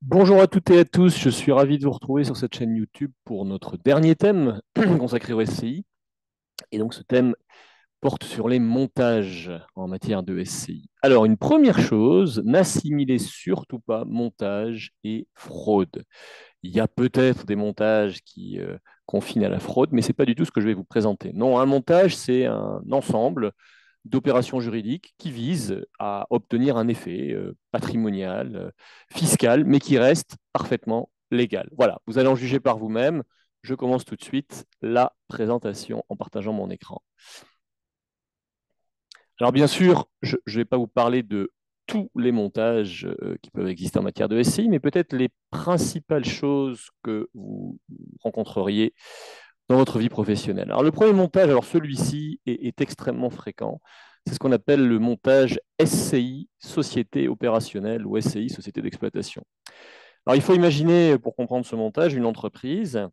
Bonjour à toutes et à tous, je suis ravi de vous retrouver sur cette chaîne YouTube pour notre dernier thème consacré au SCI. Et donc ce thème porte sur les montages en matière de SCI. Alors une première chose, n'assimilez surtout pas montage et fraude. Il y a peut-être des montages qui confinent à la fraude, mais ce n'est pas du tout ce que je vais vous présenter. Non, un montage, c'est un ensemble d'opérations juridiques qui visent à obtenir un effet patrimonial, fiscal, mais qui reste parfaitement légal. Voilà, vous allez en juger par vous-même. Je commence tout de suite la présentation en partageant mon écran. Alors bien sûr, je ne vais pas vous parler de tous les montages qui peuvent exister en matière de SCI, mais peut-être les principales choses que vous rencontreriez dans votre vie professionnelle. Alors le premier montage, alors celui-ci est extrêmement fréquent, c'est ce qu'on appelle le montage SCI, société opérationnelle, ou SCI, société d'exploitation. Alors il faut imaginer, pour comprendre ce montage, une entreprise,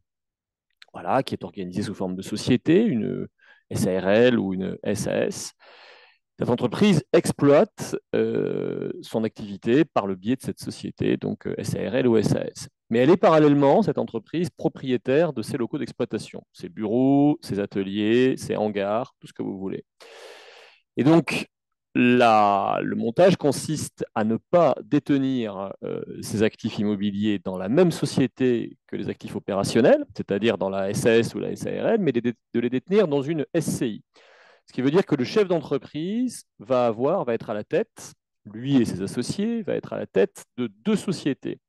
voilà, qui est organisée sous forme de société, une SARL ou une SAS. Cette entreprise exploite son activité par le biais de cette société, donc SARL ou SAS. Mais elle est parallèlement, cette entreprise, propriétaire de ses locaux d'exploitation, ses bureaux, ses ateliers, ses hangars, tout ce que vous voulez. Et donc, le montage consiste à ne pas détenir ces actifs immobiliers dans la même société que les actifs opérationnels, c'est-à-dire dans la SAS ou la SARL, mais de les détenir dans une SCI. Ce qui veut dire que le chef d'entreprise va être à la tête, lui et ses associés, va être à la tête de deux sociétés.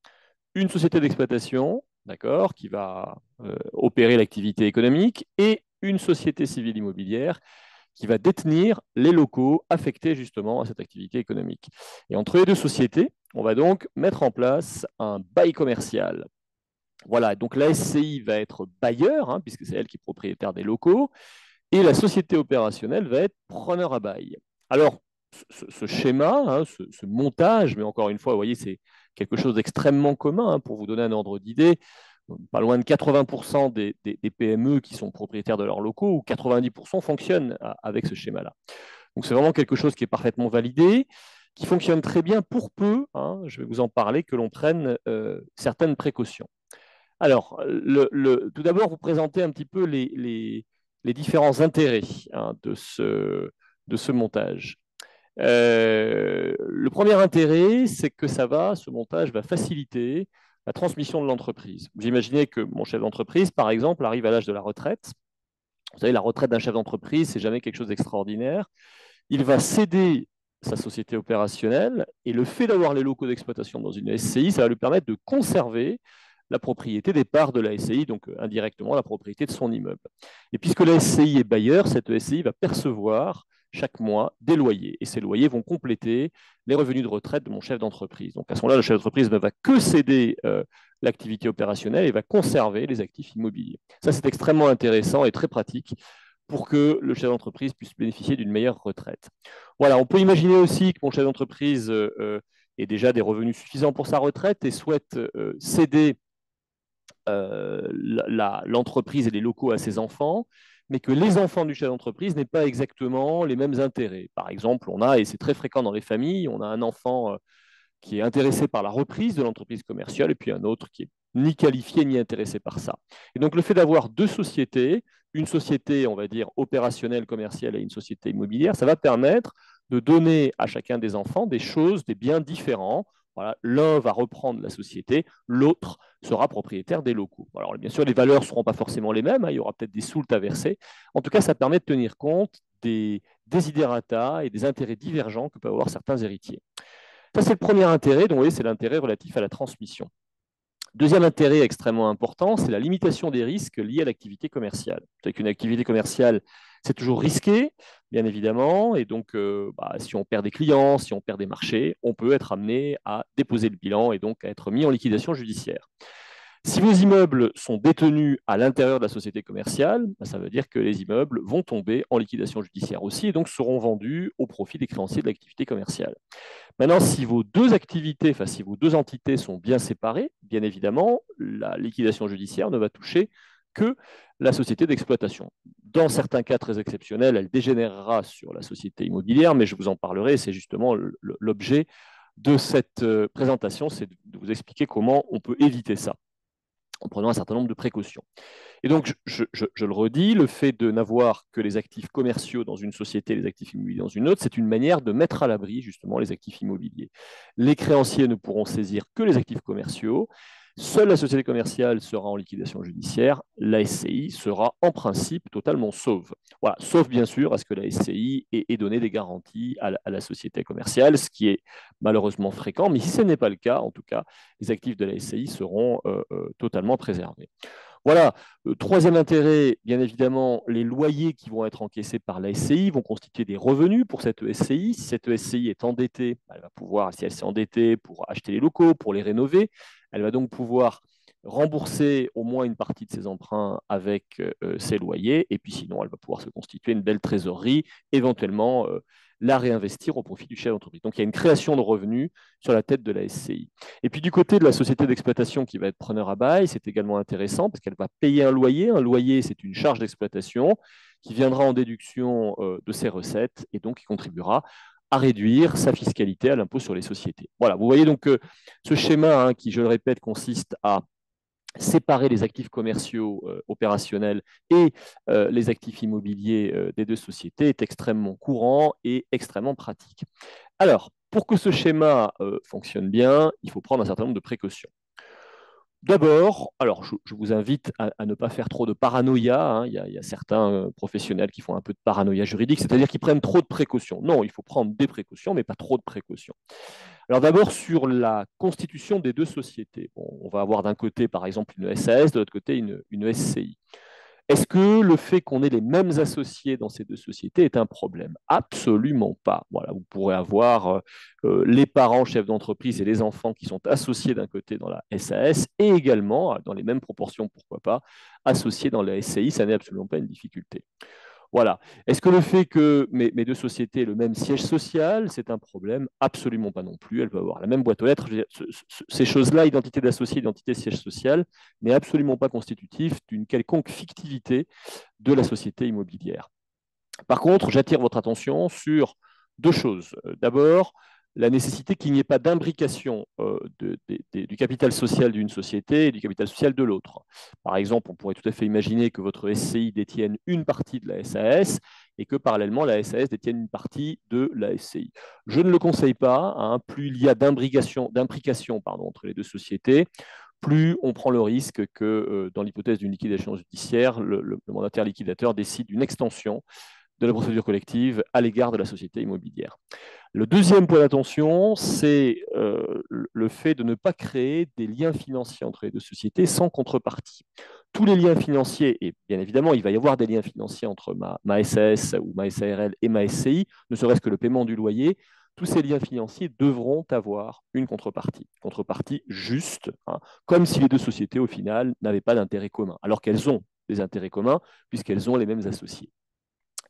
Une société d'exploitation, d'accord, qui va opérer l'activité économique, et une société civile immobilière qui va détenir les locaux affectés justement à cette activité économique. Et entre les deux sociétés, on va donc mettre en place un bail commercial. Voilà, donc la SCI va être bailleur, hein, puisque c'est elle qui est propriétaire des locaux, et la société opérationnelle va être preneur à bail. Alors, ce schéma, hein, ce montage, mais encore une fois, vous voyez, c'est quelque chose d'extrêmement commun, hein, pour vous donner un ordre d'idée. Pas loin de 80% des PME qui sont propriétaires de leurs locaux, ou 90% fonctionnent avec ce schéma-là. Donc c'est vraiment quelque chose qui est parfaitement validé, qui fonctionne très bien pour peu, hein, je vais vous en parler, que l'on prenne certaines précautions. Alors, tout d'abord, vous présentez un petit peu les différents intérêts, hein, de ce montage. Le premier intérêt, c'est que ce montage va faciliter la transmission de l'entreprise. Vous imaginez que mon chef d'entreprise, par exemple, arrive à l'âge de la retraite. Vous savez, la retraite d'un chef d'entreprise, c'est jamais quelque chose d'extraordinaire. Il va céder sa société opérationnelle, et le fait d'avoir les locaux d'exploitation dans une SCI, ça va lui permettre de conserver la propriété des parts de la SCI, donc indirectement la propriété de son immeuble. Et puisque la SCI est bailleur, cette SCI va percevoir chaque mois des loyers, et ces loyers vont compléter les revenus de retraite de mon chef d'entreprise. Donc à ce moment-là, le chef d'entreprise ne va que céder l'activité opérationnelle et va conserver les actifs immobiliers. Ça, c'est extrêmement intéressant et très pratique pour que le chef d'entreprise puisse bénéficier d'une meilleure retraite. Voilà, on peut imaginer aussi que mon chef d'entreprise ait déjà des revenus suffisants pour sa retraite et souhaite céder l'entreprise et les locaux à ses enfants, mais que les enfants du chef d'entreprise n'aient pas exactement les mêmes intérêts. Par exemple, on a, et c'est très fréquent dans les familles, on a un enfant qui est intéressé par la reprise de l'entreprise commerciale, et puis un autre qui est ni qualifié ni intéressé par ça. Et donc le fait d'avoir deux sociétés, une société, on va dire, opérationnelle commerciale et une société immobilière, ça va permettre de donner à chacun des enfants des choses, des biens différents. Voilà, l'un va reprendre la société, l'autre sera propriétaire des locaux. Alors bien sûr, les valeurs ne seront pas forcément les mêmes, hein, il y aura peut-être des soultes à verser. En tout cas, ça permet de tenir compte des desiderata et des intérêts divergents que peuvent avoir certains héritiers. Ça, c'est le premier intérêt, donc vous voyez, c'est l'intérêt relatif à la transmission. Deuxième intérêt extrêmement important, c'est la limitation des risques liés à l'activité commerciale. C'est qu'une activité commerciale, c'est toujours risqué, bien évidemment, et donc si on perd des clients, si on perd des marchés, on peut être amené à déposer le bilan et donc à être mis en liquidation judiciaire. Si vos immeubles sont détenus à l'intérieur de la société commerciale, ça veut dire que les immeubles vont tomber en liquidation judiciaire aussi et donc seront vendus au profit des créanciers de l'activité commerciale. Maintenant, si vos deux activités, enfin si vos deux entités sont bien séparées, bien évidemment, la liquidation judiciaire ne va toucher que la société d'exploitation. Dans certains cas très exceptionnels, elle dégénérera sur la société immobilière, mais je vous en parlerai, c'est justement l'objet de cette présentation, c'est de vous expliquer comment on peut éviter ça en prenant un certain nombre de précautions. Et donc, je le redis, le fait de n'avoir que les actifs commerciaux dans une société, les actifs immobiliers dans une autre, c'est une manière de mettre à l'abri justement les actifs immobiliers. Les créanciers ne pourront saisir que les actifs commerciaux. Seule la société commerciale sera en liquidation judiciaire. La SCI sera en principe totalement sauve. Voilà, sauf bien sûr à ce que la SCI ait donné des garanties à la société commerciale, ce qui est malheureusement fréquent. Mais si ce n'est pas le cas, en tout cas, les actifs de la SCI seront totalement préservés. Voilà. Troisième intérêt, bien évidemment, les loyers qui vont être encaissés par la SCI vont constituer des revenus pour cette SCI. Si cette SCI est endettée, elle va pouvoir, si elle s'est endettée pour acheter les locaux, pour les rénover, elle va donc pouvoir rembourser au moins une partie de ses emprunts avec ses loyers, et puis sinon, elle va pouvoir se constituer une belle trésorerie, éventuellement la réinvestir au profit du chef d'entreprise. Donc il y a une création de revenus sur la tête de la SCI. Et puis du côté de la société d'exploitation qui va être preneur à bail, c'est également intéressant parce qu'elle va payer un loyer. Un loyer, c'est une charge d'exploitation qui viendra en déduction de ses recettes et donc qui contribuera à réduire sa fiscalité à l'impôt sur les sociétés. Voilà, vous voyez donc ce schéma qui, je le répète, consiste à séparer les actifs commerciaux opérationnels et les actifs immobiliers des deux sociétés est extrêmement courant et extrêmement pratique. Alors, pour que ce schéma fonctionne bien, il faut prendre un certain nombre de précautions. D'abord, alors je vous invite à ne pas faire trop de paranoïa. Il y a certains professionnels qui font un peu de paranoïa juridique, c'est-à-dire qu'ils prennent trop de précautions. Non, il faut prendre des précautions, mais pas trop de précautions. Alors d'abord, sur la constitution des deux sociétés. Bon, on va avoir d'un côté, par exemple, une SAS, de l'autre côté, une SCI. Est-ce que le fait qu'on ait les mêmes associés dans ces deux sociétés est un problème? Absolument pas. Voilà, vous pourrez avoir les parents chefs d'entreprise et les enfants qui sont associés d'un côté dans la SAS et également, dans les mêmes proportions, pourquoi pas, associés dans la SCI, ça n'est absolument pas une difficulté. Voilà. Est-ce que le fait que mes deux sociétés aient le même siège social, c'est un problème? Absolument pas non plus. Elles peuvent avoir la même boîte aux lettres. Ces choses-là, identité d'associé, identité siège social, n'est absolument pas constitutif d'une quelconque fictivité de la société immobilière. Par contre, j'attire votre attention sur deux choses. D'abord, la nécessité qu'il n'y ait pas d'imbrication du capital social d'une société et du capital social de l'autre. Par exemple, on pourrait tout à fait imaginer que votre SCI détienne une partie de la SAS et que parallèlement la SAS détienne une partie de la SCI. Je ne le conseille pas. Plus il y a d'imbrication entre les deux sociétés, plus on prend le risque que, dans l'hypothèse d'une liquidation judiciaire, le mandataire liquidateur décide d'une extension de la procédure collective à l'égard de la société immobilière. Le deuxième point d'attention, c'est le fait de ne pas créer des liens financiers entre les deux sociétés sans contrepartie. Tous les liens financiers, et bien évidemment, il va y avoir des liens financiers entre ma SAS ou ma SARL et ma SCI, ne serait-ce que le paiement du loyer, tous ces liens financiers devront avoir une contrepartie juste, comme si les deux sociétés, au final, n'avaient pas d'intérêt commun, alors qu'elles ont des intérêts communs, puisqu'elles ont les mêmes associés.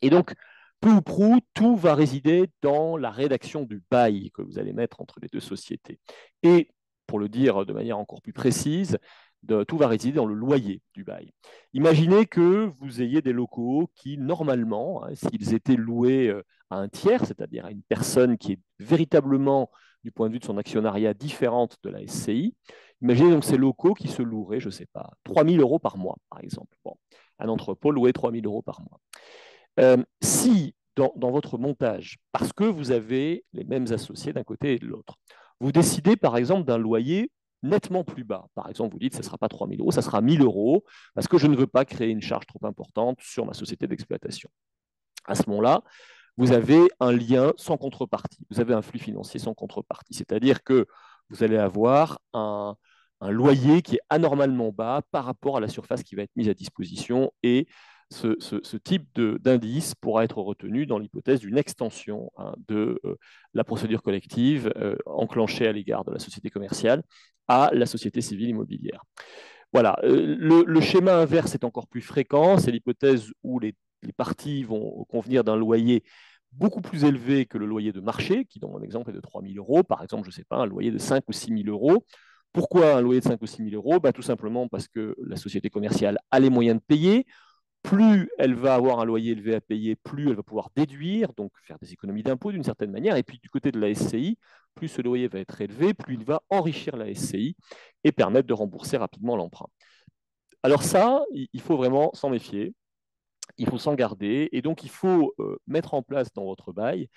Et donc, peu ou prou, tout va résider dans la rédaction du bail que vous allez mettre entre les deux sociétés. Et, pour le dire de manière encore plus précise, tout va résider dans le loyer du bail. Imaginez que vous ayez des locaux qui, normalement, s'ils étaient loués à un tiers, c'est-à-dire à une personne qui est véritablement, du point de vue de son actionnariat, différente de la SCI, imaginez donc ces locaux qui se loueraient, je ne sais pas, 3 000 euros par mois, par exemple. Bon, un entrepôt loué 3 000 euros par mois. Si dans votre montage, parce que vous avez les mêmes associés d'un côté et de l'autre, vous décidez par exemple d'un loyer nettement plus bas. Par exemple, vous dites que ce ne sera pas 3 000 euros, ça sera 1 000 euros, parce que je ne veux pas créer une charge trop importante sur ma société d'exploitation. À ce moment-là, vous avez un lien sans contrepartie, vous avez un flux financier sans contrepartie, c'est-à-dire que vous allez avoir un loyer qui est anormalement bas par rapport à la surface qui va être mise à disposition et ce type d'indice pourra être retenu dans l'hypothèse d'une extension de la procédure collective enclenchée à l'égard de la société commerciale à la société civile immobilière. Voilà. Le schéma inverse est encore plus fréquent. C'est l'hypothèse où les parties vont convenir d'un loyer beaucoup plus élevé que le loyer de marché, qui dans mon exemple est de 3 000 euros. Par exemple, je ne sais pas, un loyer de 5 ou 6 000 euros. Pourquoi un loyer de 5 ou 6 000 euros? Tout simplement parce que la société commerciale a les moyens de payer. plus elle va avoir un loyer élevé à payer, plus elle va pouvoir déduire, donc faire des économies d'impôts d'une certaine manière. Et puis du côté de la SCI, plus ce loyer va être élevé, plus il va enrichir la SCI et permettre de rembourser rapidement l'emprunt. Alors ça, il faut vraiment s'en méfier, il faut s'en garder, et donc il faut mettre en place dans votre bail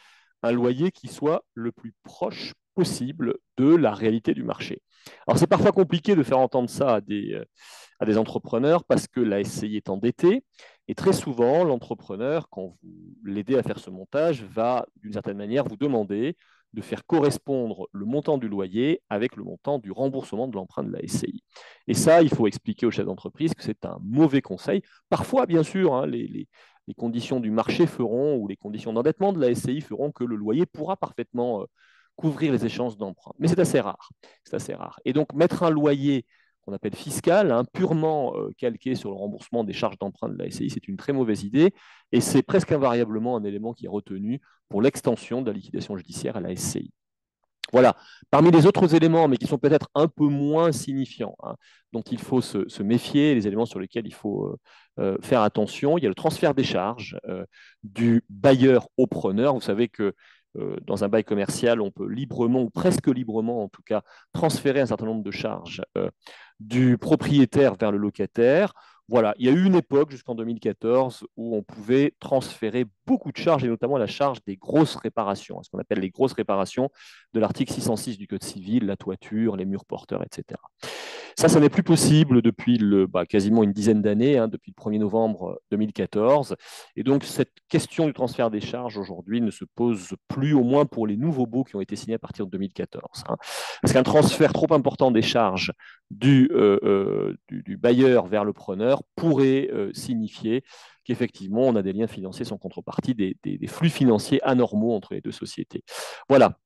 un loyer qui soit le plus proche possible de la réalité du marché. Alors c'est parfois compliqué de faire entendre ça à des entrepreneurs parce que la SCI est endettée, et très souvent l'entrepreneur, quand vous l'aidez à faire ce montage, va d'une certaine manière vous demander de faire correspondre le montant du loyer avec le montant du remboursement de l'emprunt de la SCI. Et ça, il faut expliquer aux chefs d'entreprise que c'est un mauvais conseil. Parfois, bien sûr, hein, les conditions du marché feront, ou les conditions d'endettement de la SCI feront que le loyer pourra parfaitement couvrir les échéances d'emprunt. Mais c'est assez rare. C'est assez rare. Et donc, mettre un loyer qu'on appelle fiscal, hein, purement calqué sur le remboursement des charges d'emprunt de la SCI, c'est une très mauvaise idée. Et c'est presque invariablement un élément qui est retenu pour l'extension de la liquidation judiciaire à la SCI. Voilà. Parmi les autres éléments, mais qui sont peut-être un peu moins signifiants, hein, dont il faut se méfier, les éléments sur lesquels il faut faire attention, il y a le transfert des charges du bailleur au preneur. Vous savez que dans un bail commercial, on peut librement, ou presque librement en tout cas, transférer un certain nombre de charges du propriétaire vers le locataire. Voilà, il y a eu une époque jusqu'en 2014 où on pouvait transférer beaucoup de charges, et notamment la charge des grosses réparations, ce qu'on appelle les grosses réparations de l'article 606 du Code civil, la toiture, les murs porteurs, etc. Ça n'est plus possible depuis quasiment une dizaine d'années, hein, depuis le 1er novembre 2014. Et donc, cette question du transfert des charges aujourd'hui ne se pose plus, au moins pour les nouveaux baux qui ont été signés à partir de 2014. Hein. Parce qu'un transfert trop important des charges du bailleur vers le preneur pourrait signifier qu'effectivement, on a des liens financiers sans contrepartie, des flux financiers anormaux entre les deux sociétés. Voilà.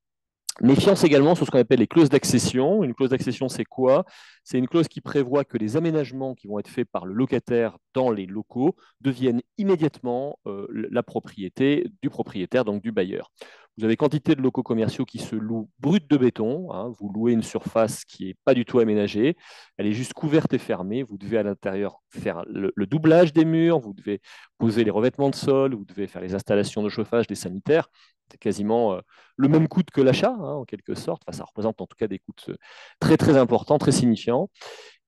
Méfiance également sur ce qu'on appelle les clauses d'accession. Une clause d'accession, c'est quoi? C'est une clause qui prévoit que les aménagements qui vont être faits par le locataire dans les locaux deviennent immédiatement la propriété du propriétaire, donc du bailleur. Vous avez quantité de locaux commerciaux qui se louent bruts de béton. Hein, vous louez une surface qui n'est pas du tout aménagée. Elle est juste couverte et fermée. Vous devez à l'intérieur faire le doublage des murs. Vous devez poser les revêtements de sol. Vous devez faire les installations de chauffage, des sanitaires. C'est quasiment le même coût que l'achat, hein, en quelque sorte. Enfin, ça représente en tout cas des coûts très, très importants, très signifiants.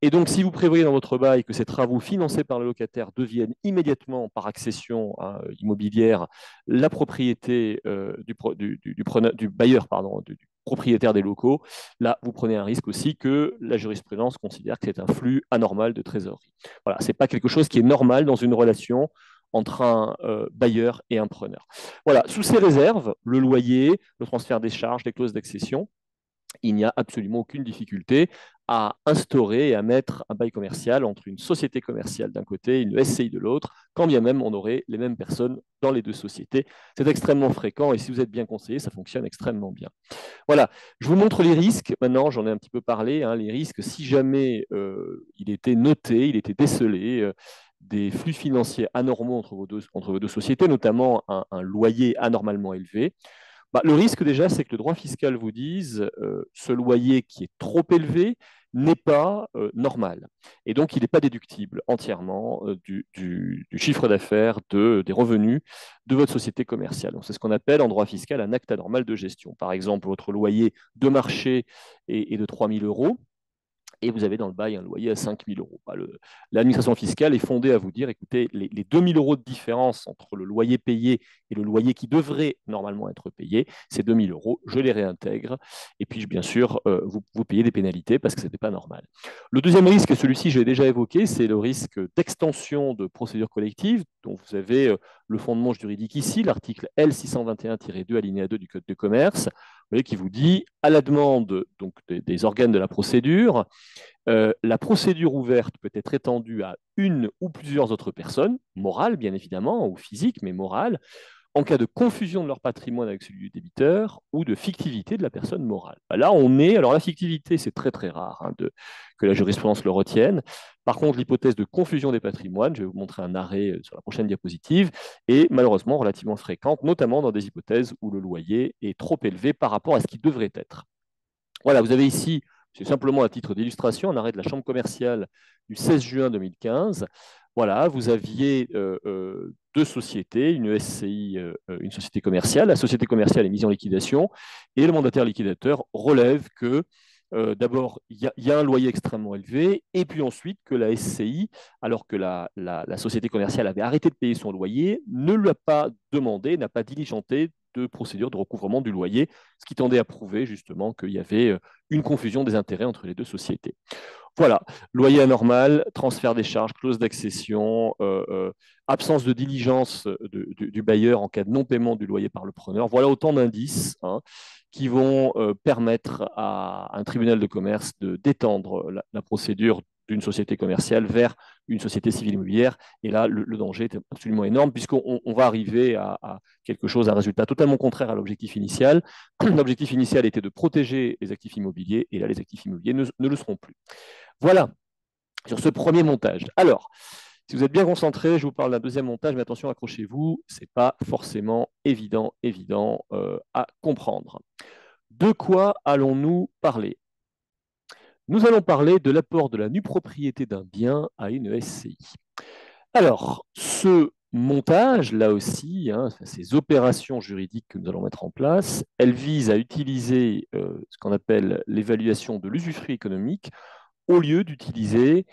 Et donc, si vous prévoyez dans votre bail que ces travaux financés par le locataire deviennent immédiatement, par accession immobilière, la propriété du bailleur, pardon, du propriétaire des locaux, là, vous prenez un risque aussi que la jurisprudence considère que c'est un flux anormal de trésorerie. Voilà, ce n'est pas quelque chose qui est normal dans une relation entre un bailleur et un preneur. Voilà, sous ces réserves, le loyer, le transfert des charges, les clauses d'accession, il n'y a absolument aucune difficulté à instaurer et à mettre un bail commercial entre une société commerciale d'un côté et une SCI de l'autre, quand bien même on aurait les mêmes personnes dans les deux sociétés. C'est extrêmement fréquent, et si vous êtes bien conseillé, ça fonctionne extrêmement bien. Voilà, je vous montre les risques. Maintenant, j'en ai un petit peu parlé, hein, les risques, si jamais il était noté, il était décelé, des flux financiers anormaux entre vos deux sociétés, notamment un loyer anormalement élevé. Le risque déjà, c'est que le droit fiscal vous dise ce loyer qui est trop élevé n'est pas normal. Et donc, il n'est pas déductible entièrement du chiffre d'affaires, des revenus de votre société commerciale. C'est ce qu'on appelle en droit fiscal un acte anormal de gestion. Par exemple, votre loyer de marché est de 3 000 euros, et vous avez dans le bail un loyer à 5 000 euros. L'administration fiscale est fondée à vous dire, écoutez, les 2 000 euros de différence entre le loyer payé et le loyer qui devrait normalement être payé, ces 2 000 euros, je les réintègre. Et puis, bien sûr, vous payez des pénalités parce que ce n'était pas normal. Le deuxième risque, et celui-ci, je l'ai déjà évoqué, c'est le risque d'extension de procédures collectives, dont vous avez le fondement juridique ici, l'article L621-2, alinéa 2 du Code de commerce, qui vous dit, à la demande donc, des organes de la procédure, la procédure ouverte peut être étendue à une ou plusieurs autres personnes, morales bien évidemment, ou physiques, mais morales, en cas de confusion de leur patrimoine avec celui du débiteur ou de fictivité de la personne morale. Là, alors la fictivité, c'est très très rare que la jurisprudence le retienne. Par contre, l'hypothèse de confusion des patrimoines, je vais vous montrer un arrêt sur la prochaine diapositive, est malheureusement relativement fréquente, notamment dans des hypothèses où le loyer est trop élevé par rapport à ce qu'il devrait être. Voilà, vous avez ici, c'est simplement à titre d'illustration, un arrêt de la Chambre commerciale du 16 juin 2015, Voilà, vous aviez deux sociétés, une SCI, une société commerciale. La société commerciale est mise en liquidation et le mandataire liquidateur relève que d'abord, il y a un loyer extrêmement élevé, et puis ensuite que la SCI, alors que la société commerciale avait arrêté de payer son loyer, ne lui a pas demandé, n'a pas diligenté de procédure de recouvrement du loyer, ce qui tendait à prouver justement qu'il y avait une confusion des intérêts entre les deux sociétés. Voilà, loyer anormal, transfert des charges, clause d'accession, absence de diligence du bailleur en cas de non-paiement du loyer par le preneur. Voilà autant d'indices qui vont permettre à un tribunal de commerce de d'étendre la procédure d'une société commerciale vers une société civile immobilière. Et là, le danger est absolument énorme puisqu'on va arriver à quelque chose, à un résultat totalement contraire à l'objectif initial. L'objectif initial était de protéger les actifs immobiliers et là, les actifs immobiliers ne le seront plus. Voilà, sur ce premier montage. Alors, si vous êtes bien concentré, je vous parle d'un deuxième montage, mais attention, accrochez-vous, ce n'est pas forcément évident à comprendre. De quoi allons-nous parler? Nous allons parler de l'apport de la nue propriété d'un bien à une SCI. Alors, ce montage, là aussi, ces opérations juridiques que nous allons mettre en place, elles visent à utiliser ce qu'on appelle l'évaluation de l'usufruit économique au lieu d'utiliser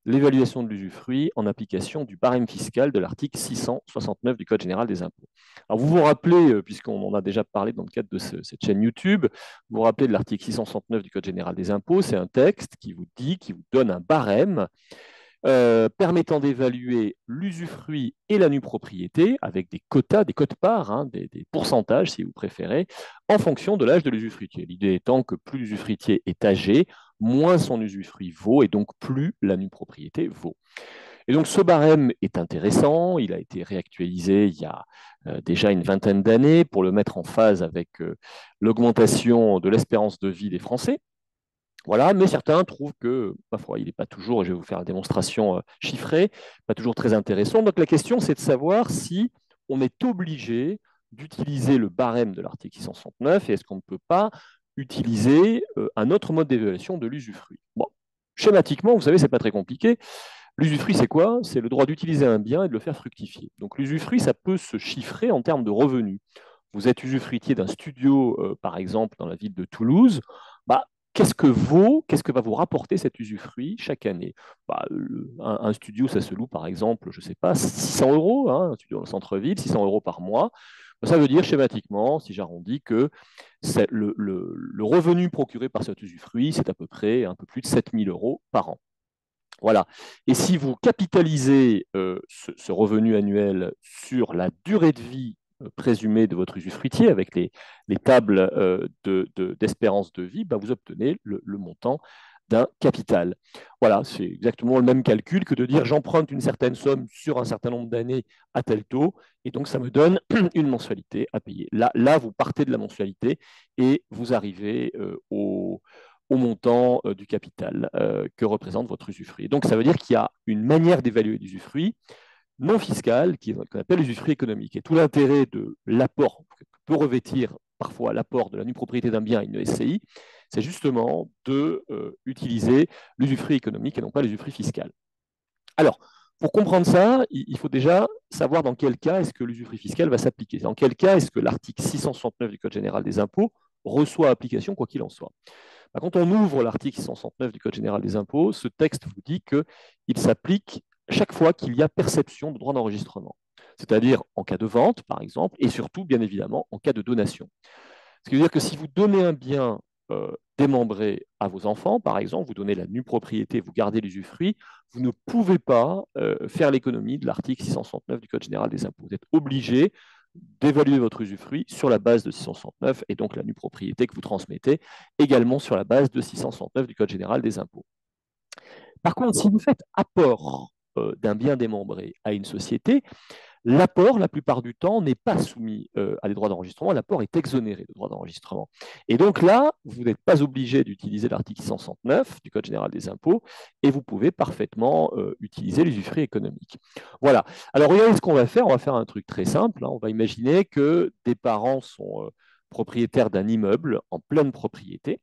l'évaluation de l'usufruit en application du barème fiscal de l'article 669 du Code général des impôts. Alors vous vous rappelez, puisqu'on en a déjà parlé dans le cadre de cette chaîne YouTube, vous vous rappelez de l'article 669 du Code général des impôts, c'est un texte qui vous dit, qui vous donne un barème permettant d'évaluer l'usufruit et la nue propriété avec des quotas, des quotes-parts, des pourcentages si vous préférez, en fonction de l'âge de l'usufruitier. L'idée étant que plus l'usufruitier est âgé, moins son usufruit vaut et donc plus la nue propriété vaut. Et donc ce barème est intéressant, il a été réactualisé il y a déjà une vingtaine d'années pour le mettre en phase avec l'augmentation de l'espérance de vie des Français. Voilà, mais certains trouvent que, ma foi, il n'est pas toujours, et je vais vous faire la démonstration chiffrée, pas toujours très intéressant. Donc la question, c'est de savoir si on est obligé d'utiliser le barème de l'article 669 et est-ce qu'on ne peut pas utiliser un autre mode d'évaluation de l'usufruit. Bon, schématiquement, vous savez, ce n'est pas très compliqué. L'usufruit, c'est quoi? C'est le droit d'utiliser un bien et de le faire fructifier. Donc l'usufruit, ça peut se chiffrer en termes de revenus. Vous êtes usufruitier d'un studio, par exemple, dans la ville de Toulouse, bah, qu'est-ce que va vous rapporter cet usufruit chaque année? Bah, un studio, ça se loue, par exemple, je ne sais pas, 600 euros, un studio dans le centre-ville, 600 euros par mois. Ça veut dire schématiquement, si j'arrondis, que le revenu procuré par cet usufruit, c'est à peu près un peu plus de 7 000 euros par an. Voilà. Et si vous capitalisez ce revenu annuel sur la durée de vie présumée de votre usufruitier avec les tables d'espérance de vie, bah, vous obtenez le montant d'un capital. Voilà, c'est exactement le même calcul que de dire j'emprunte une certaine somme sur un certain nombre d'années à tel taux, et donc ça me donne une mensualité à payer. Là, vous partez de la mensualité et vous arrivez au montant du capital que représente votre usufruit. Donc, ça veut dire qu'il y a une manière d'évaluer l'usufruit non fiscal qu'on appelle l'usufruit économique. Et tout l'intérêt de l'apport que peut revêtir parfois l'apport de la nue propriété d'un bien à une SCI, c'est justement de utiliser l'usufruit économique et non pas l'usufruit fiscal. Alors, pour comprendre ça, il faut déjà savoir dans quel cas est-ce que l'usufruit fiscal va s'appliquer. Dans quel cas est-ce que l'article 669 du Code général des impôts reçoit application, quoi qu'il en soit. Quand on ouvre l'article 669 du Code général des impôts, ce texte vous dit qu'il s'applique chaque fois qu'il y a perception de droit d'enregistrement, c'est-à-dire en cas de vente, par exemple, et surtout, bien évidemment, en cas de donation. Ce qui veut dire que si vous donnez un bien démembré à vos enfants, par exemple, vous donnez la nue propriété, vous gardez l'usufruit, vous ne pouvez pas faire l'économie de l'article 669 du Code général des impôts. Vous êtes obligé d'évaluer votre usufruit sur la base de 669 et donc la nue propriété que vous transmettez également sur la base de 669 du Code général des impôts. Par contre, si vous faites apport d'un bien démembré à une société, l'apport, la plupart du temps, n'est pas soumis à des droits d'enregistrement, l'apport est exonéré de droits d'enregistrement. Et donc là, vous n'êtes pas obligé d'utiliser l'article 169 du Code général des impôts et vous pouvez parfaitement utiliser l'usufruit économique. Voilà. Alors regardez ce qu'on va faire. On va faire un truc très simple. On va imaginer que des parents sont propriétaires d'un immeuble en pleine propriété.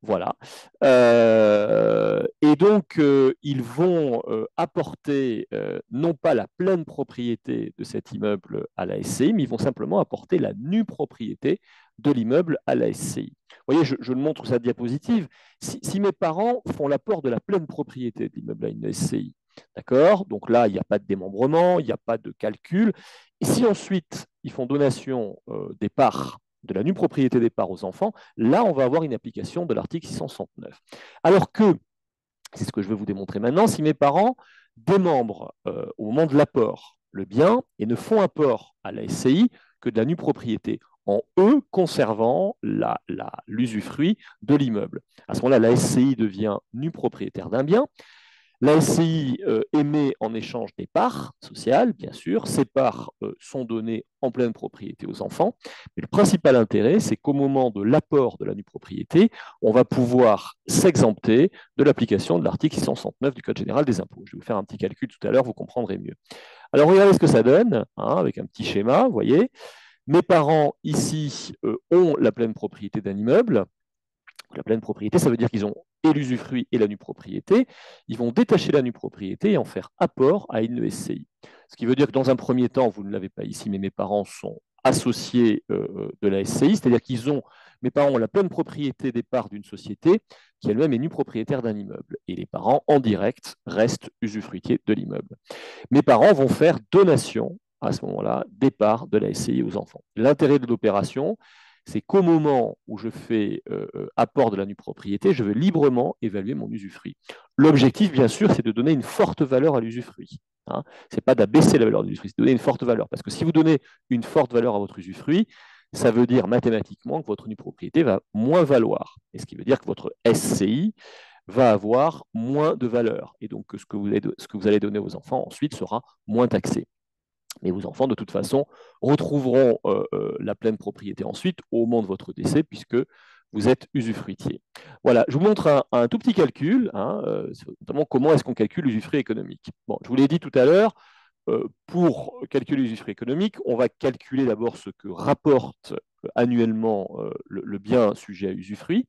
Voilà. Et donc, ils vont apporter non pas la pleine propriété de cet immeuble à la SCI, mais ils vont simplement apporter la nue propriété de l'immeuble à la SCI. Vous voyez, je le montre sur cette diapositive. Si mes parents font l'apport de la pleine propriété de l'immeuble à une SCI, d'accord? Donc là, il n'y a pas de démembrement, il n'y a pas de calcul. Et si ensuite ils font donation des parts, de la nue propriété des parts aux enfants, là, on va avoir une application de l'article 669. Alors que, c'est ce que je vais vous démontrer maintenant, si mes parents démembrent au moment de l'apport le bien et ne font apport à la SCI que de la nue propriété, en eux conservant l'usufruit de l'immeuble. À ce moment-là, la SCI devient nue propriétaire d'un bien. La SCI émet en échange des parts sociales, bien sûr. Ces parts sont données en pleine propriété aux enfants. Mais le principal intérêt, c'est qu'au moment de l'apport de la nue propriété, on va pouvoir s'exempter de l'application de l'article 669 du Code général des impôts. Je vais vous faire un petit calcul tout à l'heure, vous comprendrez mieux. Alors, regardez ce que ça donne, hein, avec un petit schéma, vous voyez. Mes parents, ici, ont la pleine propriété d'un immeuble. La pleine propriété, ça veut dire qu'ils ont et l'usufruit et la nue propriété. Ils vont détacher la nue propriété et en faire apport à une SCI. Ce qui veut dire que dans un premier temps, vous ne l'avez pas ici, mais mes parents sont associés de la SCI, c'est-à-dire mes parents ont la pleine propriété des parts d'une société qui elle-même est nue propriétaire d'un immeuble. Et les parents, en direct, restent usufruitiers de l'immeuble. Mes parents vont faire donation à ce moment-là des parts de la SCI aux enfants. L'intérêt de l'opération, c'est qu'au moment où je fais apport de la nue propriété, je veux librement évaluer mon usufruit. L'objectif, bien sûr, c'est de donner une forte valeur à l'usufruit. Hein. Ce n'est pas d'abaisser la valeur de l'usufruit, c'est de donner une forte valeur. Parce que si vous donnez une forte valeur à votre usufruit, ça veut dire mathématiquement que votre nue propriété va moins valoir. Et ce qui veut dire que votre SCI va avoir moins de valeur. Et donc, ce que vous allez donner aux enfants ensuite sera moins taxé. Mais vos enfants, de toute façon, retrouveront la pleine propriété ensuite au moment de votre décès, puisque vous êtes usufruitier. Voilà, je vous montre un tout petit calcul, hein, notamment comment est-ce qu'on calcule l'usufruit économique. Bon, je vous l'ai dit tout à l'heure, pour calculer l'usufruit économique, on va calculer d'abord ce que rapporte annuellement le bien sujet à usufruit.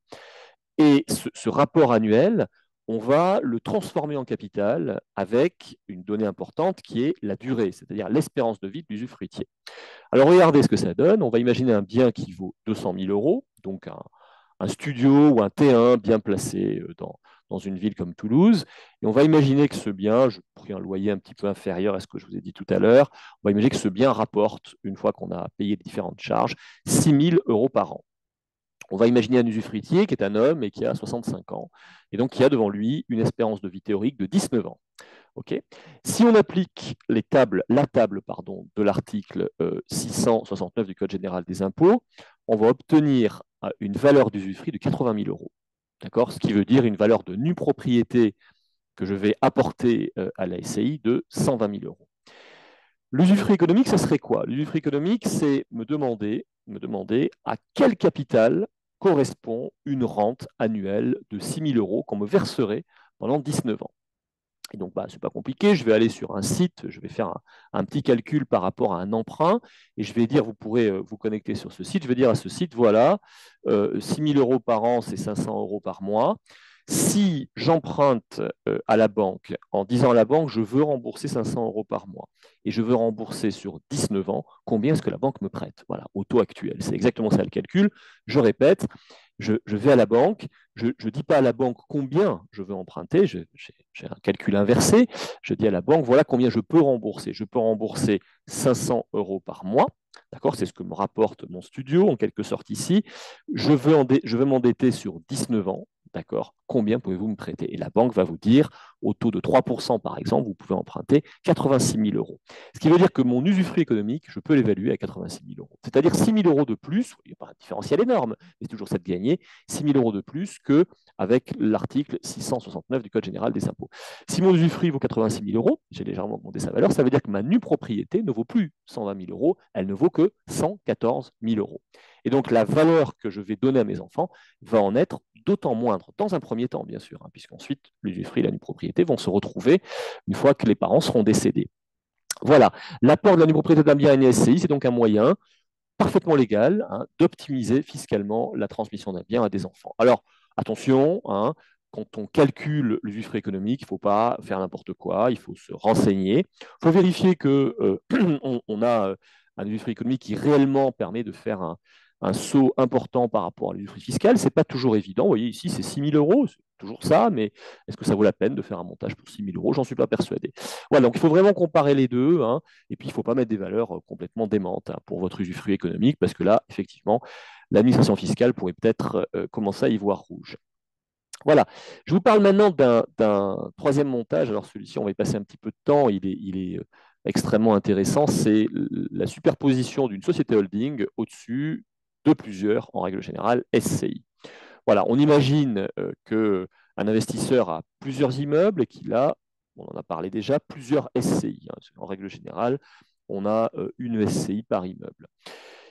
Et ce rapport annuel, on va le transformer en capital avec une donnée importante qui est la durée, c'est-à-dire l'espérance de vie de l'usufruitier. Alors regardez ce que ça donne. On va imaginer un bien qui vaut 200 000 euros, donc un studio ou un T1 bien placé dans une ville comme Toulouse. Et on va imaginer que ce bien, je pris un loyer un petit peu inférieur à ce que je vous ai dit tout à l'heure, on va imaginer que ce bien rapporte, une fois qu'on a payé les différentes charges, 6 000 euros par an. On va imaginer un usufruitier qui est un homme et qui a 65 ans, et donc qui a devant lui une espérance de vie théorique de 19 ans. Okay. Si on applique la table de l'article 669 du Code général des impôts, on va obtenir une valeur d'usufruit de 80 000 euros. D'accord. Ce qui veut dire une valeur de nue propriété que je vais apporter à la SCI de 120 000 euros. L'usufruit économique, ça serait quoi? L'usufruit économique, c'est me demander à quel capital correspond une rente annuelle de 6 000 euros qu'on me verserait pendant 19 ans. Et donc, ce n'est pas compliqué, je vais aller sur un site, je vais faire un petit calcul par rapport à un emprunt, et je vais dire, vous pourrez vous connecter sur ce site, je vais dire à ce site, voilà, 6 000 euros par an, c'est 500 euros par mois. Si j'emprunte à la banque en disant à la banque, je veux rembourser 500 euros par mois, et je veux rembourser sur 19 ans, combien est-ce que la banque me prête? Voilà, au taux actuel. C'est exactement ça le calcul. Je répète, je vais à la banque, je ne dis pas à la banque combien je veux emprunter, j'ai un calcul inversé, je dis à la banque, voilà combien je peux rembourser. Je peux rembourser 500 euros par mois, d'accord, c'est ce que me rapporte mon studio, en quelque sorte ici. Je veux m'endetter sur 19 ans, d'accord, combien pouvez-vous me prêter? Et la banque va vous dire, au taux de 3% par exemple, vous pouvez emprunter 86 000 euros. Ce qui veut dire que mon usufruit économique, je peux l'évaluer à 86 000 euros. C'est-à-dire 6 000 euros de plus, il n'y a pas un différentiel énorme, mais c'est toujours ça de gagner, 6 000 euros de plus qu'avec l'article 669 du Code général des impôts. Si mon usufruit vaut 86 000 euros, j'ai légèrement augmenté sa valeur, ça veut dire que ma nue propriété ne vaut plus 120 000 euros, elle ne vaut que 114 000 euros. Et donc la valeur que je vais donner à mes enfants va en être d'autant moindre, dans un premier temps bien sûr, puisqu'ensuite l'usufruit et la nue propriété vont se retrouver une fois que les parents seront décédés. Voilà, l'apport de la nue propriété d'un bien à une SCI, c'est donc un moyen parfaitement légal d'optimiser fiscalement la transmission d'un bien à des enfants. Alors, attention, quand on calcule l'usufruit économique, il ne faut pas faire n'importe quoi, il faut se renseigner. Il faut vérifier qu'on on a un usufruit économique qui réellement permet de faire un saut important par rapport à l'usufruit fiscal. Ce n'est pas toujours évident. Vous voyez, ici, c'est 6 000 euros, c'est toujours ça, mais est-ce que ça vaut la peine de faire un montage pour 6 000 euros? J'en suis pas persuadé. Voilà, donc il faut vraiment comparer les deux, hein, et puis il ne faut pas mettre des valeurs complètement démentes, hein, pour votre usufruit économique, parce que là, effectivement, l'administration fiscale pourrait peut-être commencer à y voir rouge. Voilà. Je vous parle maintenant d'un troisième montage. Alors celui-ci, on va y passer un petit peu de temps. Il est extrêmement intéressant. C'est la superposition d'une société holding au-dessus de plusieurs, en règle générale, SCI. Voilà. On imagine qu'un investisseur a plusieurs immeubles et qu'il a, on en a parlé déjà, plusieurs SCI, hein. En règle générale, on a une SCI par immeuble.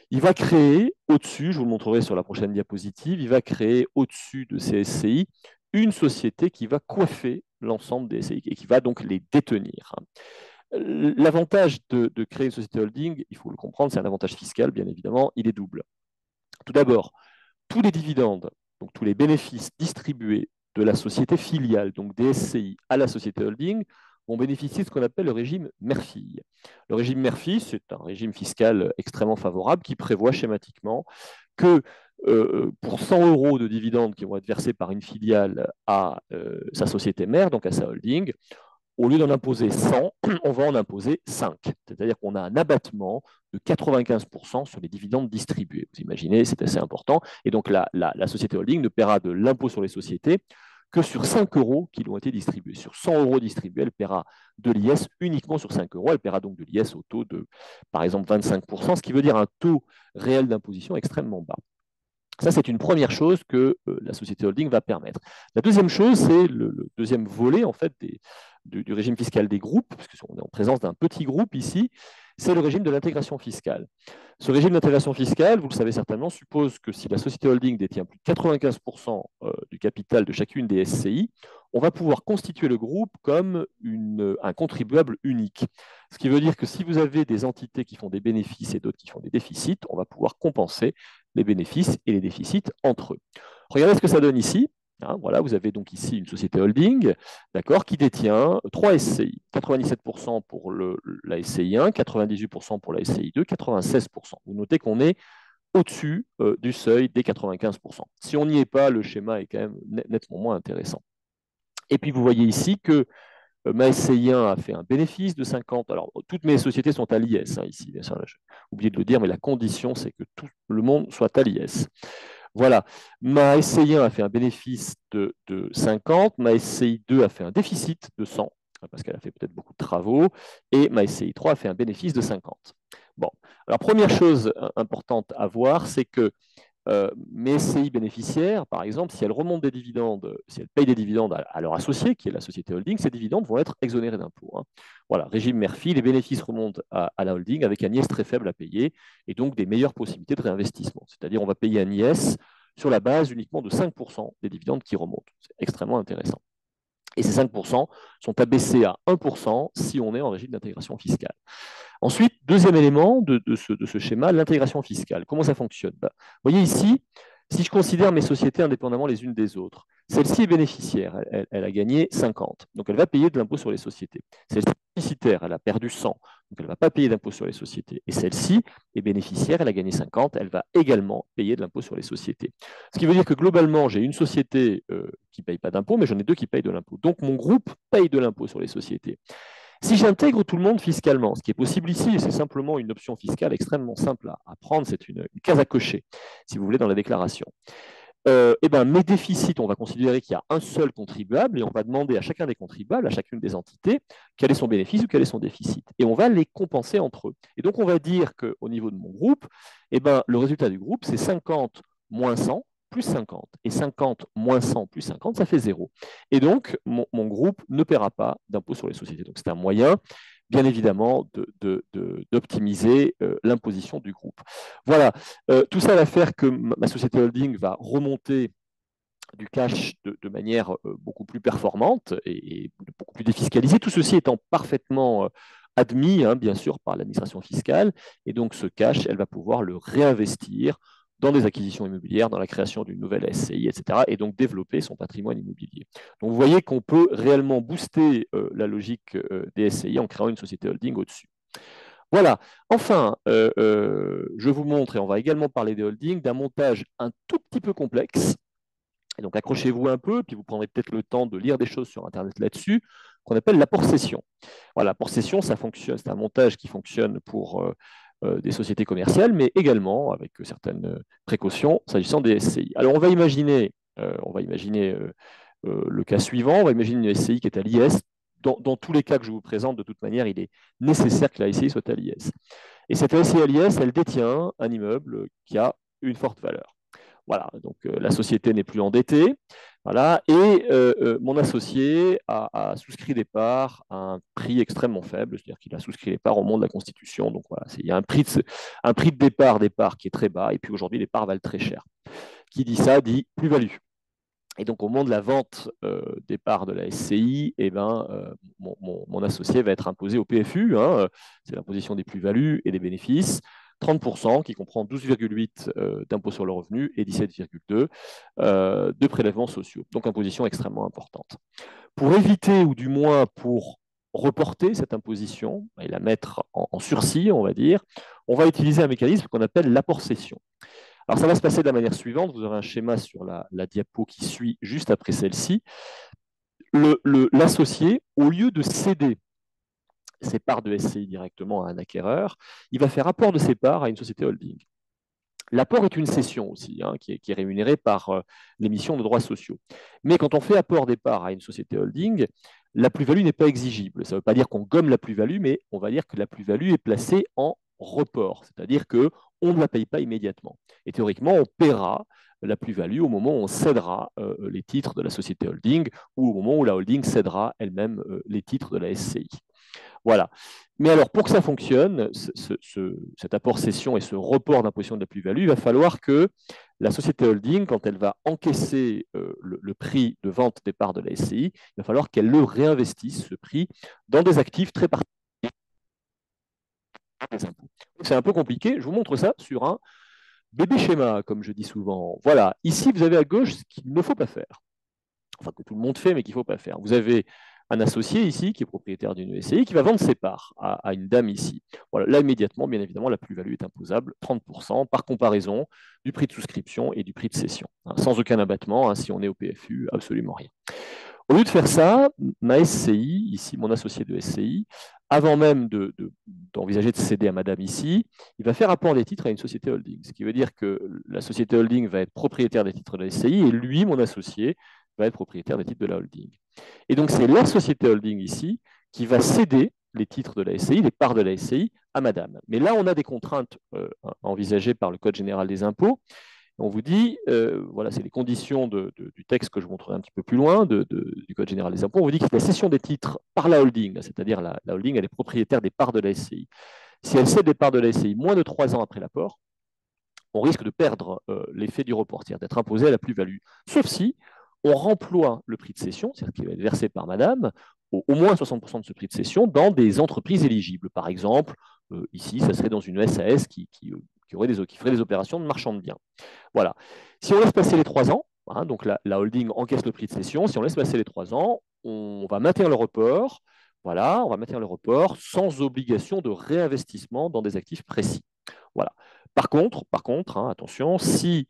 Il va créer au-dessus, je vous le montrerai sur la prochaine diapositive, il va créer au-dessus de ces SCI une société qui va coiffer l'ensemble des SCI et qui va donc les détenir. L'avantage de créer une société holding, il faut le comprendre, c'est un avantage fiscal, bien évidemment, il est double. Tout d'abord, tous les dividendes, donc tous les bénéfices distribués de la société filiale, donc des SCI à la société holding, vont bénéficier de ce qu'on appelle le régime mère-fille. Le régime mère-fille, c'est un régime fiscal extrêmement favorable qui prévoit schématiquement que pour 100 euros de dividendes qui vont être versés par une filiale à sa société mère, donc à sa holding, au lieu d'en imposer 100, on va en imposer 5. C'est-à-dire qu'on a un abattement de 95% sur les dividendes distribués. Vous imaginez, c'est assez important. Et donc la société holding ne paiera de l'impôt sur les sociétés que sur 5 euros qui lui ont été distribués. Sur 100 euros distribués, elle paiera de l'IS uniquement sur 5 euros. Elle paiera donc de l'IS au taux de, par exemple, 25%, ce qui veut dire un taux réel d'imposition extrêmement bas. Ça, c'est une première chose que la société holding va permettre. La deuxième chose, c'est le deuxième volet en fait, du régime fiscal des groupes, parce qu'on est en présence d'un petit groupe ici, c'est le régime de l'intégration fiscale. Ce régime d'intégration fiscale, vous le savez certainement, suppose que si la société holding détient plus de 95% du capital de chacune des SCI, on va pouvoir constituer le groupe comme un contribuable unique. Ce qui veut dire que si vous avez des entités qui font des bénéfices et d'autres qui font des déficits, on va pouvoir compenser les bénéfices et les déficits entre eux. Regardez ce que ça donne ici. Hein, voilà, vous avez donc ici une société holding, d'accord, qui détient 3 SCI, 97% pour la SCI 1, 98% pour la SCI 2, 96%. Vous notez qu'on est au-dessus du seuil des 95%. Si on n'y est pas, le schéma est quand même nettement moins intéressant. Et puis vous voyez ici que ma SCI 1 a fait un bénéfice de 50. Alors, toutes mes sociétés sont à l'IS, hein, ici. Bien sûr, j'ai oublié de le dire, mais la condition, c'est que tout le monde soit à l'IS. Voilà. Ma SCI 1 a fait un bénéfice de 50. Ma SCI 2 a fait un déficit de 100, parce qu'elle a fait peut-être beaucoup de travaux. Et ma SCI 3 a fait un bénéfice de 50. Bon. Alors, première chose importante à voir, c'est que mes SCI bénéficiaires, par exemple, si elles remontent des dividendes, si elles payent des dividendes à leur associé, qui est la société holding, ces dividendes vont être exonérés d'impôts. Hein. Voilà, régime mère-fille, les bénéfices remontent à la holding avec un IS très faible à payer et donc des meilleures possibilités de réinvestissement. C'est-à-dire on va payer un IS sur la base uniquement de 5% des dividendes qui remontent. C'est extrêmement intéressant. Et ces 5% sont abaissés à 1% si on est en régime d'intégration fiscale. Ensuite, deuxième élément de ce schéma, l'intégration fiscale. Comment ça fonctionne? Vous voyez ici, si je considère mes sociétés indépendamment les unes des autres, celle-ci est bénéficiaire, elle a gagné 50, donc elle va payer de l'impôt sur les sociétés. Celle-ci est déficitaire, elle a perdu 100, donc elle ne va pas payer d'impôt sur les sociétés. Et celle-ci est bénéficiaire, elle a gagné 50, elle va également payer de l'impôt sur les sociétés. Ce qui veut dire que globalement, j'ai une société qui ne paye pas d'impôt, mais j'en ai deux qui payent de l'impôt. Donc mon groupe paye de l'impôt sur les sociétés. Si j'intègre tout le monde fiscalement, ce qui est possible ici, c'est simplement une option fiscale extrêmement simple à prendre, c'est une case à cocher, si vous voulez, dans la déclaration. Eh ben, mes déficits, on va considérer qu'il y a un seul contribuable et on va demander à chacun des contribuables, à chacune des entités, quel est son bénéfice ou quel est son déficit. Et on va les compenser entre eux. Et donc, on va dire qu'au niveau de mon groupe, eh ben, le résultat du groupe, c'est 50 moins 100 plus 50. Et 50 moins 100 plus 50, ça fait 0. Et donc, mon groupe ne paiera pas d'impôt sur les sociétés. Donc, c'est un moyen bien évidemment d'optimiser l'imposition du groupe. Voilà, tout ça va faire que ma société holding va remonter du cash de manière beaucoup plus performante et beaucoup plus défiscalisée, tout ceci étant parfaitement admis, hein, bien sûr, par l'administration fiscale, et donc ce cash, elle va pouvoir le réinvestir dans des acquisitions immobilières, dans la création d'une nouvelle SCI, etc., et donc développer son patrimoine immobilier. Donc vous voyez qu'on peut réellement booster la logique des SCI en créant une société holding au-dessus. Voilà. Enfin, je vous montre, et on va également parler des holdings, d'un montage un tout petit peu complexe. Et donc accrochez-vous un peu, puis vous prendrez peut-être le temps de lire des choses sur Internet là-dessus, qu'on appelle l'apport-cession. Voilà, l'apport-cession, ça fonctionne, c'est un montage qui fonctionne pour des sociétés commerciales, mais également avec certaines précautions s'agissant des SCI. Alors on va imaginer le cas suivant, on va imaginer une SCI qui est à l'IS. Dans tous les cas que je vous présente, de toute manière, il est nécessaire que la SCI soit à l'IS. Et cette SCI à l'IS, elle détient un immeuble qui a une forte valeur. Voilà, donc la société n'est plus endettée. Voilà, et mon associé a souscrit des parts à un prix extrêmement faible, c'est-à-dire qu'il a souscrit les parts au moment de la Constitution. Donc voilà, il y a un prix de départ des parts qui est très bas, et puis aujourd'hui, les parts valent très cher. Qui dit ça dit plus-value. Et donc, au moment de la vente des parts de la SCI, eh ben, mon associé va être imposé au PFU, hein, c'est l'imposition des plus-values et des bénéfices, 30%, qui comprend 12,8 d'impôt sur le revenu et 17,2 de prélèvements sociaux. Donc, imposition extrêmement importante. Pour éviter, ou du moins pour reporter cette imposition et la mettre en sursis, on va dire, on va utiliser un mécanisme qu'on appelle l'apport-cession. Alors, ça va se passer de la manière suivante. Vous aurez un schéma sur la diapo qui suit juste après celle-ci. L'associé, au lieu de céder ses parts de SCI directement à un acquéreur, il va faire apport de ses parts à une société holding. L'apport est une cession aussi, hein, qui est rémunérée par l'émission de droits sociaux. Mais quand on fait apport des parts à une société holding, la plus-value n'est pas exigible. Ça ne veut pas dire qu'on gomme la plus-value, mais on va dire que la plus-value est placée en report, c'est-à-dire qu'on ne la paye pas immédiatement. Et théoriquement, on paiera la plus-value au moment où on cédera les titres de la société holding ou au moment où la holding cédera elle-même les titres de la SCI. Voilà. Mais alors, pour que ça fonctionne, cet apport cession et ce report d'imposition de la plus-value, il va falloir que la société holding, quand elle va encaisser le prix de vente des parts de la SCI, il va falloir qu'elle le réinvestisse, ce prix, dans des actifs très particuliers. C'est un peu compliqué. Je vous montre ça sur un bébé schéma, comme je dis souvent. Voilà. Ici, vous avez à gauche ce qu'il ne faut pas faire. Enfin, que tout le monde fait, mais qu'il ne faut pas faire. Vous avez un associé ici qui est propriétaire d'une SCI qui va vendre ses parts à une dame ici. Voilà, là, immédiatement, bien évidemment, la plus-value est imposable, 30% par comparaison du prix de souscription et du prix de cession, hein, sans aucun abattement, hein, si on est au PFU, absolument rien. Au lieu de faire ça, ma SCI, ici mon associé de SCI, avant même d'envisager de céder à madame ici, il va faire apport des titres à une société holding. Ce qui veut dire que la société holding va être propriétaire des titres de la SCI et lui, mon associé, va être propriétaire des titres de la holding. Et donc c'est la société holding ici qui va céder les titres de la SCI, les parts de la SCI à madame. Mais là, on a des contraintes envisagées par le Code général des impôts. On vous dit, voilà, c'est les conditions du texte que je vous montrerai un petit peu plus loin, du Code général des impôts. On vous dit que la cession des titres par la holding, c'est-à-dire la holding, elle est propriétaire des parts de la SCI. Si elle cède des parts de la SCI moins de 3 ans après l'apport, on risque de perdre l'effet du report, c'est-à-dire d'être imposé à la plus-value. Sauf si on remploie le prix de cession, c'est-à-dire qu'il va être versé par madame, au moins 60% de ce prix de cession dans des entreprises éligibles. Par exemple, ici, ça serait dans une SAS qui ferait des opérations de marchand de biens. Voilà. Si on laisse passer les 3 ans, hein, donc la holding encaisse le prix de cession, si on laisse passer les 3 ans, on va maintenir le report. Voilà, on va maintenir le report sans obligation de réinvestissement dans des actifs précis. Voilà. Par contre, hein, attention, si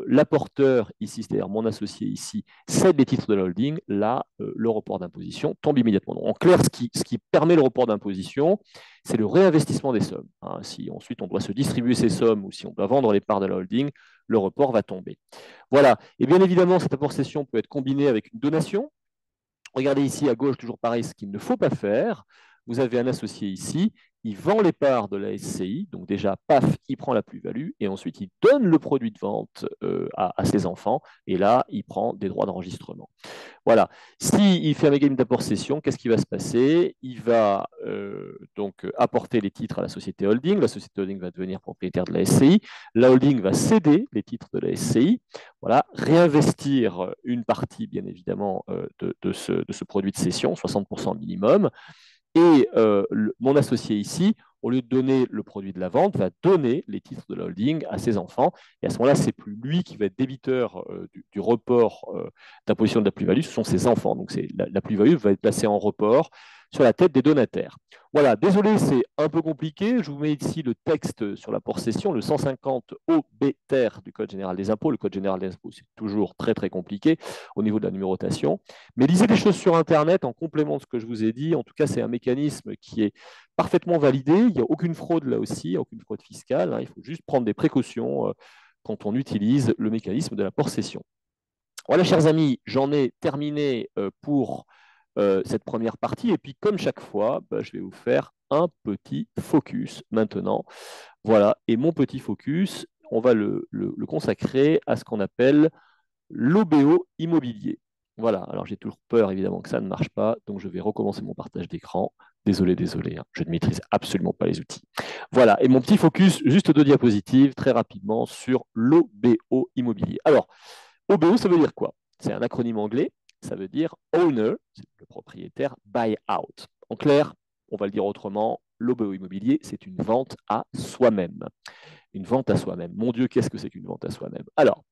l'apporteur ici, c'est-à-dire mon associé ici, cède les titres de la holding, là, le report d'imposition tombe immédiatement. Donc, en clair, ce qui permet le report d'imposition, c'est le réinvestissement des sommes, hein. Si ensuite on doit se distribuer ces sommes ou si on doit vendre les parts de la holding, le report va tomber. Voilà. Et bien évidemment, cette apport-cession peut être combinée avec une donation. Regardez ici à gauche, toujours pareil, ce qu'il ne faut pas faire. Vous avez un associé ici, il vend les parts de la SCI, donc déjà, paf, il prend la plus-value, et ensuite il donne le produit de vente à ses enfants, et là, il prend des droits d'enregistrement. Voilà. S'il fait un mécanisme d'apport-cession, qu'est-ce qui va se passer? Il va donc apporter les titres à la société holding. La société holding va devenir propriétaire de la SCI. La holding va céder les titres de la SCI. Voilà, réinvestir une partie, bien évidemment, de ce produit de cession, 60% minimum. Et mon associé ici au lieu de donner le produit de la vente, va donner les titres de la holding à ses enfants. Et à ce moment-là, c'est plus lui qui va être débiteur du report d'imposition de la plus-value, ce sont ses enfants. Donc la plus-value va être placée en report sur la tête des donataires. Voilà, désolé, c'est un peu compliqué. Je vous mets ici le texte sur la possession, le 150 OB ter du Code général des impôts. Le Code général des impôts, c'est toujours très, très compliqué au niveau de la numérotation. Mais lisez des choses sur Internet en complément de ce que je vous ai dit. En tout cas, c'est un mécanisme qui est parfaitement validé. Il n'y a aucune fraude là aussi, aucune fraude fiscale. Il faut juste prendre des précautions quand on utilise le mécanisme de la possession. Voilà, chers amis, j'en ai terminé pour cette première partie. Et puis, comme chaque fois, je vais vous faire un petit focus maintenant. Voilà, et mon petit focus, on va le consacrer à ce qu'on appelle l'OBO immobilier. Voilà, alors j'ai toujours peur évidemment que ça ne marche pas, donc je vais recommencer mon partage d'écran. Désolé, désolé, hein, je ne maîtrise absolument pas les outils. Voilà, et mon petit focus, juste deux diapositives, très rapidement, sur l'OBO immobilier. Alors, OBO, ça veut dire quoi? C'est un acronyme anglais, ça veut dire owner, c'est le propriétaire, buy out. En clair, on va le dire autrement, l'OBO immobilier, c'est une vente à soi-même. Une vente à soi-même. Mon Dieu, qu'est-ce que c'est qu'une vente à soi-même? Alors,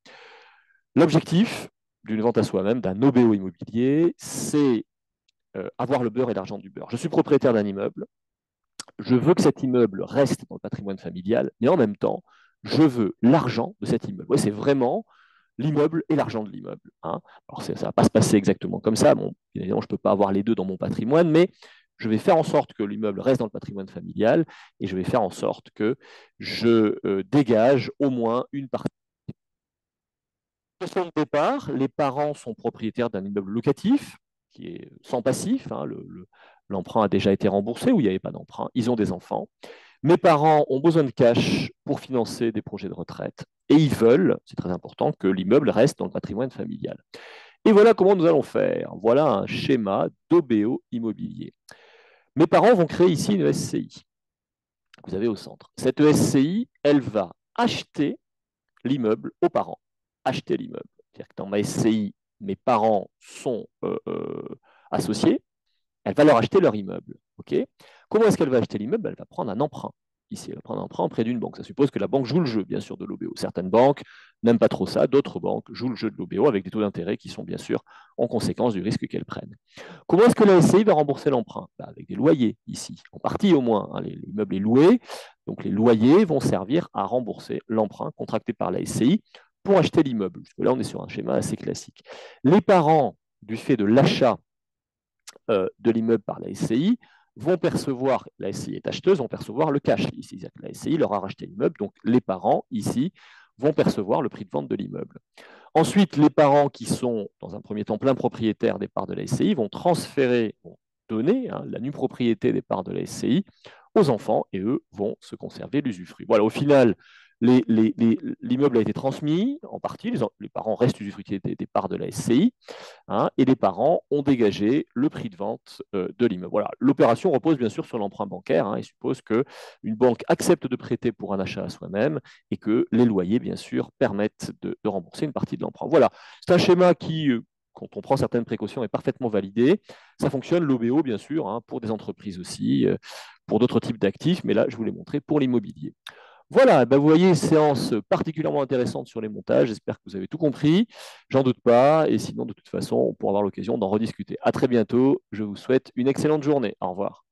l'objectif d'une vente à soi-même, d'un OBO immobilier, c'est avoir le beurre et l'argent du beurre. Je suis propriétaire d'un immeuble, je veux que cet immeuble reste dans le patrimoine familial, mais en même temps, je veux l'argent de cet immeuble. Ouais, c'est vraiment l'immeuble et l'argent de l'immeuble. Hein. Alors, ça ne va pas se passer exactement comme ça. Bon, évidemment, je ne peux pas avoir les deux dans mon patrimoine, mais je vais faire en sorte que l'immeuble reste dans le patrimoine familial et je vais faire en sorte que je dégage au moins une partie. Question de départ, les parents sont propriétaires d'un immeuble locatif qui est sans passif. Hein, l'emprunt a déjà été remboursé ou il n'y avait pas d'emprunt. Ils ont des enfants. Mes parents ont besoin de cash pour financer des projets de retraite et ils veulent, c'est très important, que l'immeuble reste dans le patrimoine familial. Et voilà comment nous allons faire. Voilà un schéma d'OBO immobilier. Mes parents vont créer ici une SCI. Vous avez au centre. Cette SCI, elle va acheter l'immeuble aux parents. Acheter l'immeuble. C'est-à-dire que dans ma SCI, mes parents sont associés, elle va leur acheter leur immeuble. Okay. Comment est-ce qu'elle va acheter l'immeuble? Elle va prendre un emprunt. Ici, elle va prendre un emprunt auprès d'une banque. Ça suppose que la banque joue le jeu, bien sûr, de l'OBO. Certaines banques n'aiment pas trop ça, d'autres banques jouent le jeu de l'OBO avec des taux d'intérêt qui sont bien sûr en conséquence du risque qu'elles prennent. Comment est-ce que la SCI va rembourser l'emprunt? Avec des loyers, ici, en partie au moins. Hein, l'immeuble est loué, donc les loyers vont servir à rembourser l'emprunt contracté par la SCI pour acheter l'immeuble. Là, on est sur un schéma assez classique. Les parents, du fait de l'achat de l'immeuble par la SCI, vont percevoir, la SCI est acheteuse, vont percevoir le cash ici. La SCI leur a racheté l'immeuble, donc les parents ici vont percevoir le prix de vente de l'immeuble. Ensuite, les parents qui sont, dans un premier temps, plein propriétaires des parts de la SCI vont transférer, vont donner la nue propriété des parts de la SCI aux enfants et eux vont se conserver l'usufruit. Voilà, au final, l'immeuble a été transmis en partie, les parents restent usufruitiers des parts de la SCI, hein, et les parents ont dégagé le prix de vente de l'immeuble. Voilà. L'opération repose bien sûr sur l'emprunt bancaire et suppose qu'une banque accepte de prêter pour un achat à soi-même et que les loyers, bien sûr, permettent de rembourser une partie de l'emprunt. Voilà, c'est un schéma qui, quand on prend certaines précautions, est parfaitement validé. Ça fonctionne, l'OBO, bien sûr, hein, pour des entreprises aussi, pour d'autres types d'actifs, mais là, je vous l'ai montré pour l'immobilier. Voilà, ben vous voyez, séance particulièrement intéressante sur les montages. J'espère que vous avez tout compris. J'en doute pas. Et sinon, de toute façon, on pourra avoir l'occasion d'en rediscuter. À très bientôt. Je vous souhaite une excellente journée. Au revoir.